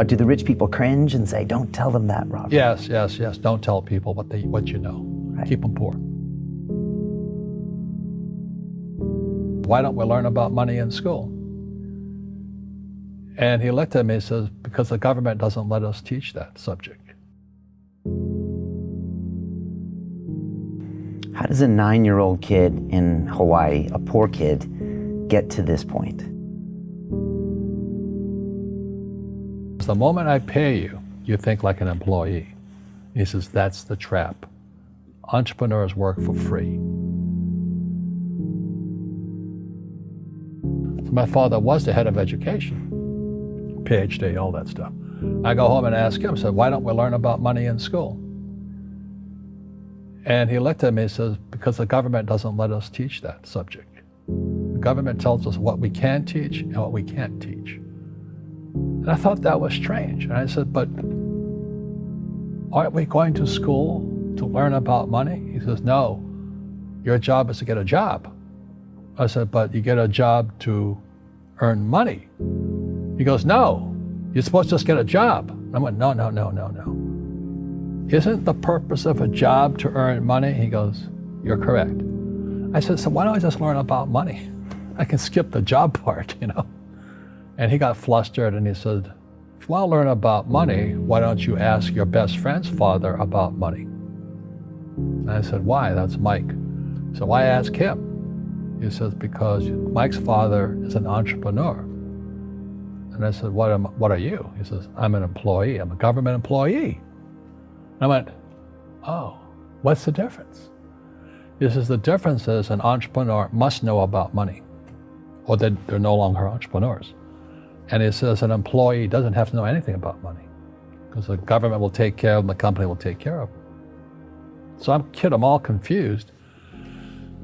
Do the rich people cringe and say, don't tell them that, Robert? Yes. Don't tell people what you know. Right. Keep them poor. Why don't we learn about money in school? And he looked at me and says, because the government doesn't let us teach that subject. How does a 9-year-old kid in Hawaii, a poor kid, get to this point? The moment I pay you, you think like an employee. He says, that's the trap. Entrepreneurs work for free. So my father was the head of education, PhD, all that stuff. I go home and ask him, I said, why don't we learn about money in school? And he looked at me and says, because the government doesn't let us teach that subject. The government tells us what we can teach and what we can't teach. And I thought that was strange. And I said, but aren't we going to school to learn about money? He says, no, your job is to get a job. I said, but you get a job to earn money. He goes, no, you're supposed to just get a job. I went, no. Isn't the purpose of a job to earn money? He goes, you're correct. I said, so why don't I just learn about money? I can skip the job part, you know? And he got flustered and he said, if you want to learn about money, why don't you ask your best friend's father about money? And I said, why? That's Mike. So I asked him. He says, because Mike's father is an entrepreneur. And I said, what are you? He says, I'm an employee. I'm a government employee. And I went, oh, what's the difference? He says, the difference is an entrepreneur must know about money, or they're no longer entrepreneurs. And he says an employee doesn't have to know anything about money because the government will take care of them, the company will take care of them. So I'm all confused.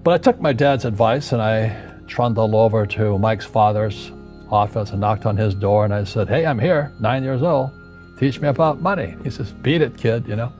But I took my dad's advice and I trundled over to Mike's father's office and knocked on his door and I said, hey, I'm here, 9 years old. Teach me about money. He says, beat it, kid, you know.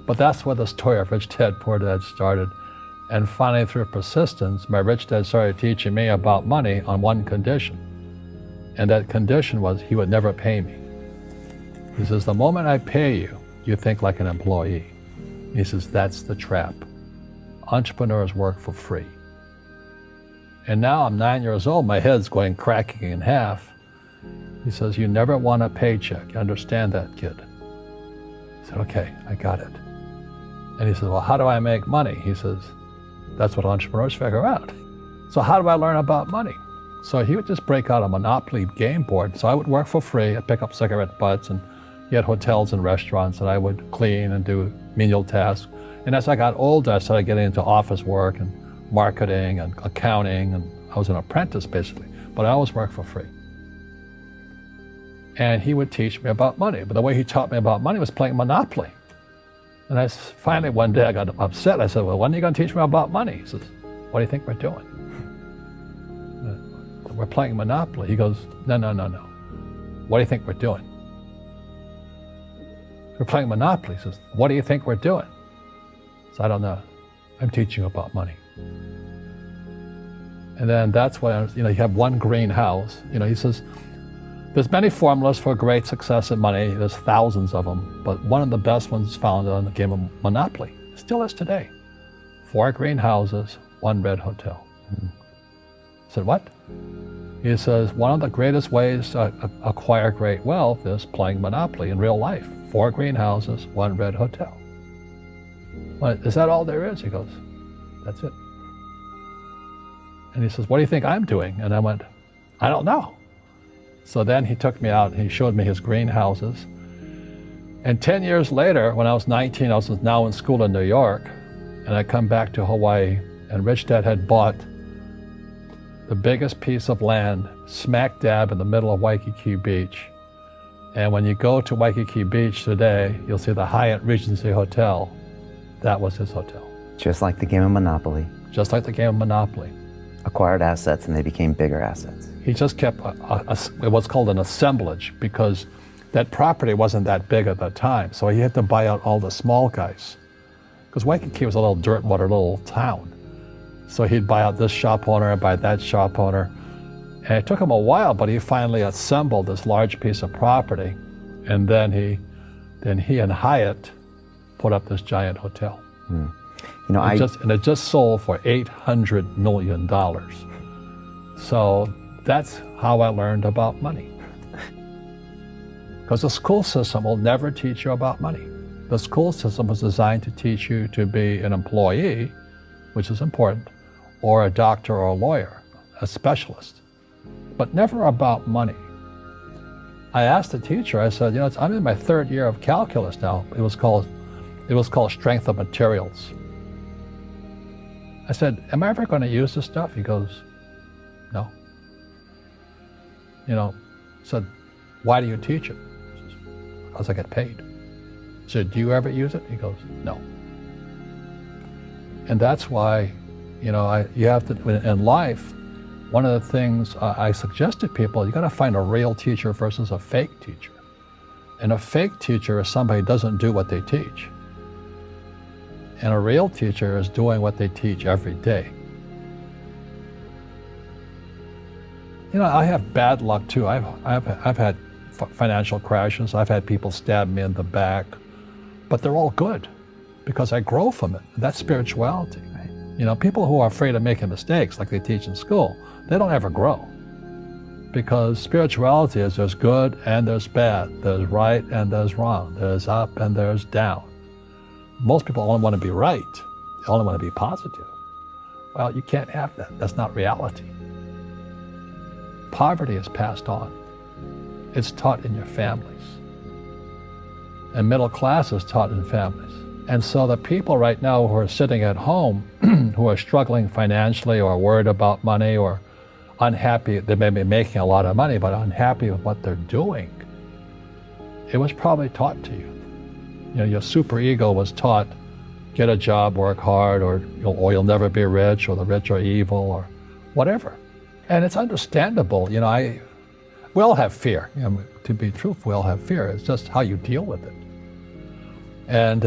But that's where the story of Rich Dad, Poor Dad started. And finally, through persistence, my rich dad started teaching me about money on one condition. And that condition was he would never pay me. He says, the moment I pay you, you think like an employee. He says, that's the trap. Entrepreneurs work for free. And now I'm 9 years old, my head's going cracking in half. He says, you never want a paycheck. You understand that, kid? I said, okay, I got it. And he says, well, how do I make money? He says, that's what entrepreneurs figure out. So how do I learn about money? So he would just break out a Monopoly game board. So I would work for free. I'd pick up cigarette butts, and he had hotels and restaurants that I would clean and do menial tasks. And as I got older, I started getting into office work and marketing and accounting, and I was an apprentice basically, but I always worked for free. And he would teach me about money, but the way he taught me about money was playing Monopoly. And finally one day I got upset. I said, well, when are you going to teach me about money? He says, what do you think we're doing? We're playing Monopoly. He goes, no. What do you think we're doing? We're playing Monopoly. He says, what do you think we're doing? So I don't know. I'm teaching you about money. And then that's when, you have one greenhouse. He says, there's many formulas for great success in money. There's thousands of them, but one of the best ones found on the game of Monopoly. Still is today. 4 greenhouses, 1 red hotel. I said, what? He says, one of the greatest ways to acquire great wealth is playing Monopoly in real life. 4 greenhouses, 1 red hotel. Well, is that all there is? He goes, that's it. And he says, what do you think I'm doing? And I went, I don't know. So then he took me out and he showed me his greenhouses. And 10 years later, when I was 19, I was now in school in New York, and I come back to Hawaii, and Rich Dad had bought the biggest piece of land smack dab in the middle of Waikiki Beach. And when you go to Waikiki Beach today, you'll see the Hyatt Regency Hotel. That was his hotel. Just like the game of Monopoly. Just like the game of Monopoly. Acquired assets and they became bigger assets. He just kept what's called an assemblage, because that property wasn't that big at that time. So he had to buy out all the small guys. Because Waikiki was a little dirt water little town. So he'd buy out this shop owner and buy that shop owner. And it took him a while, but he finally assembled this large piece of property. And then he and Hyatt put up this giant hotel. You know, It just sold for $800 million. So that's how I learned about money. Because the school system will never teach you about money. The school system was designed to teach you to be an employee, which is important, or a doctor or a lawyer, a specialist, but never about money. I asked the teacher, I said, you know, I'm in my third year of calculus now. It was called strength of materials. I said, am I ever going to use this stuff? He goes, no. You know, I said, why do you teach it? He says, because I get paid. I said, do you ever use it? He goes, no. And that's why, you know, you have to, in life, one of the things I suggest to people, you got to find a real teacher versus a fake teacher. And a fake teacher is somebody who doesn't do what they teach. And a real teacher is doing what they teach every day. You know, I have bad luck too. I've had financial crashes. I've had people stab me in the back, but they're all good because I grow from it. That's spirituality. Right? You know, people who are afraid of making mistakes, like they teach in school, they don't ever grow. Because spirituality is there's good and there's bad, there's right and there's wrong, there's up and there's down. Most people only want to be right. They only want to be positive. Well, you can't have that. That's not reality. Poverty is passed on. It's taught in your families. And middle class is taught in families. And so the people right now who are sitting at home, who are struggling financially or worried about money or unhappy, they may be making a lot of money, but unhappy with what they're doing, it was probably taught to you. You know, your superego was taught, get a job, work hard, or you'll never be rich, or the rich are evil, or whatever. And it's understandable. You know, we all have fear. You know, to be truthful, we all have fear. It's just how you deal with it. And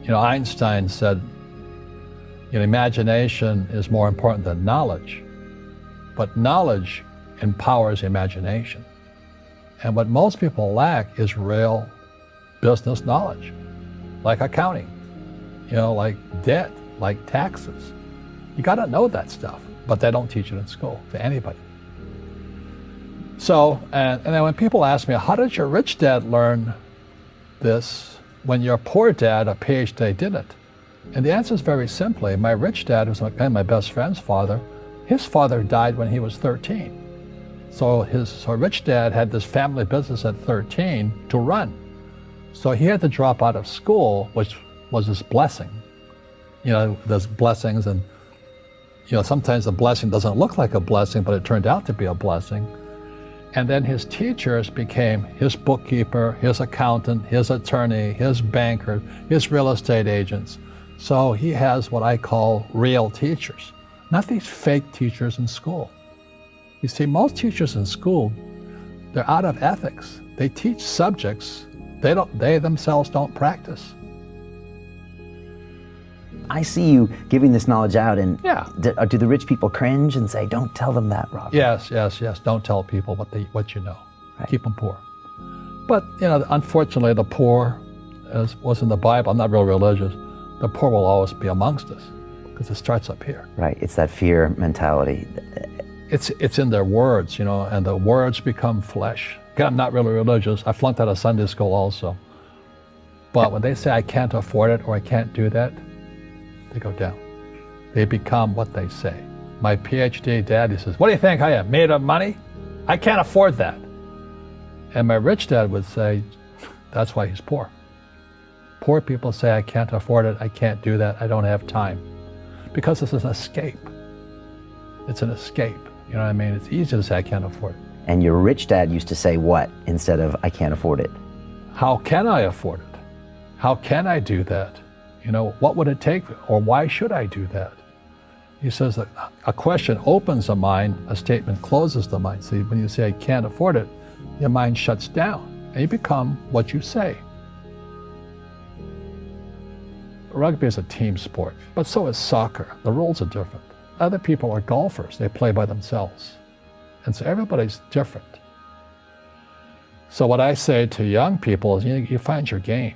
you know, Einstein said, you know, imagination is more important than knowledge, but knowledge empowers imagination. And what most people lack is real business knowledge, like accounting, you know, like debt, like taxes. You got to know that stuff, but they don't teach it in school to anybody. So, and then when people ask me, how did your rich dad learn this when your poor dad, a PhD, didn't? And the answer is very simply, my rich dad, who's my best friend's father, his father died when he was 13. So rich dad had this family business at 13 to run. So he had to drop out of school, which was his blessing. You know, there's blessings, and you know, sometimes the blessing doesn't look like a blessing, but it turned out to be a blessing. And then his teachers became his bookkeeper, his accountant, his attorney, his banker, his real estate agents. So he has what I call real teachers, not these fake teachers in school. You see, most teachers in school, they're out of ethics. They teach subjects they themselves don't practice. I see you giving this knowledge out, and Yeah. do the rich people cringe and say, don't tell them that, Robert? Yes. Don't tell people what you know. Right. Keep them poor. But, you know, unfortunately, the poor, as was in the Bible, I'm not real religious, the poor will always be amongst us because it starts up here. Right, it's that fear mentality. It's in their words, you know, and the words become flesh. Again, I'm not really religious. I flunked out of Sunday school also. But when they say I can't afford it or I can't do that, they go down. They become what they say. My PhD dad, he says, what do you think I am, made of money? I can't afford that. And my rich dad would say, that's why he's poor. Poor people say, I can't afford it, I can't do that, I don't have time. Because this is an escape. It's an escape. You know what I mean? It's easy to say, I can't afford it. And your rich dad used to say what instead of, I can't afford it? How can I afford it? How can I do that? You know, what would it take, or why should I do that? He says that a question opens the mind, a statement closes the mind. See, when you say, I can't afford it, your mind shuts down, and you become what you say. Rugby is a team sport, but so is soccer. The rules are different. Other people are golfers. They play by themselves. And so everybody's different. So what I say to young people is, you find your game.